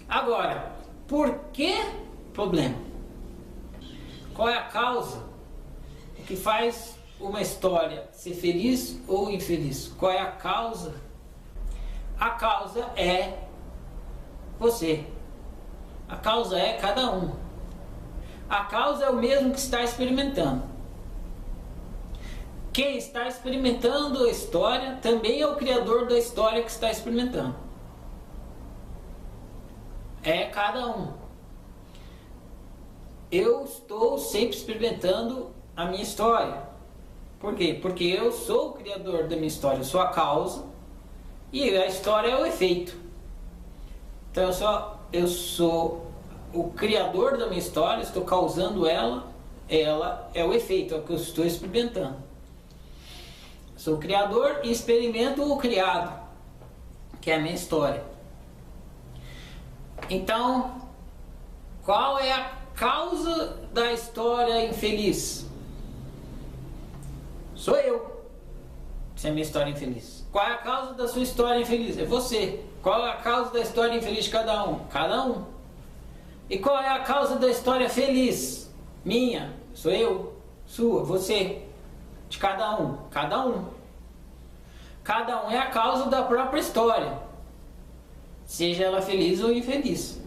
Agora, por que problema? Qual é a causa que faz uma história ser feliz ou infeliz? Qual é a causa? A causa é você. A causa é cada um. A causa é o mesmo que está experimentando. Quem está experimentando a história também é o criador da história que está experimentando. É cada um. Eu estou sempre experimentando a minha história. Por quê? Porque eu sou o criador da minha história, eu sou a causa e a história é o efeito. Então eu sou o criador da minha história, estou causando ela é o efeito, é o que eu estou experimentando. Sou o criador e experimento o criado, que é a minha história. Então, qual é a causa da história infeliz? Sou eu. Se é a minha história infeliz. Qual é a causa da sua história infeliz? É você. Qual é a causa da história infeliz de cada um? Cada um. E qual é a causa da história feliz? Minha. Sou eu. Sua. Você. De cada um. Cada um. Cada um é a causa da própria história. Seja ela feliz ou infeliz.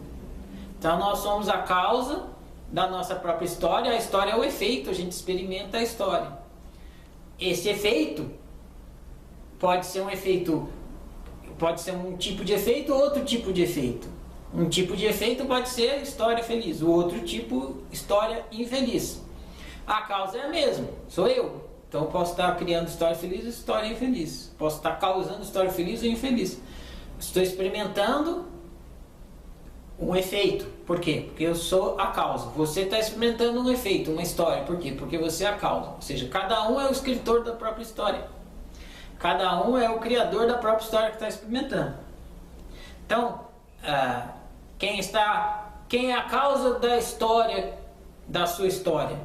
Então nós somos a causa da nossa própria história. A história é o efeito. A gente experimenta a história. Esse efeito pode ser um efeito, pode ser um tipo de efeito ou outro tipo de efeito. Um tipo de efeito pode ser história feliz, o outro tipo, história infeliz. A causa é a mesma, sou eu. Então eu posso estar criando história feliz ou história infeliz. Posso estar causando história feliz ou infeliz. Estou experimentando um efeito. Por quê? Porque eu sou a causa. Você está experimentando um efeito, uma história. Por quê? Porque você é a causa. Ou seja, cada um é o escritor da própria história. Cada um é o criador da própria história que está experimentando. Então, quem é a causa da história, da sua história?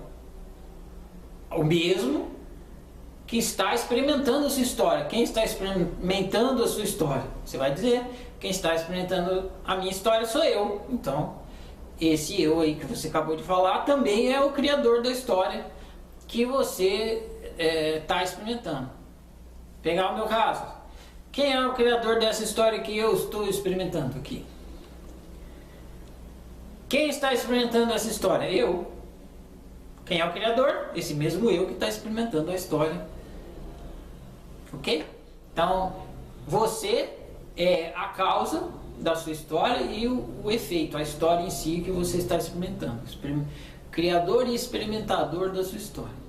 O mesmo que está experimentando a sua história. Quem está experimentando a sua história? Você vai dizer, quem está experimentando a minha história sou eu. Então, esse eu aí que você acabou de falar também é o criador da história que você está experimentando. Pegar o meu caso. Quem é o criador dessa história que eu estou experimentando aqui? Quem está experimentando essa história? Eu. Quem é o criador? Esse mesmo eu que está experimentando a história. Ok? Então, você é a causa da sua história e o efeito, a história em si que você está experimentando. Criador e experimentador da sua história.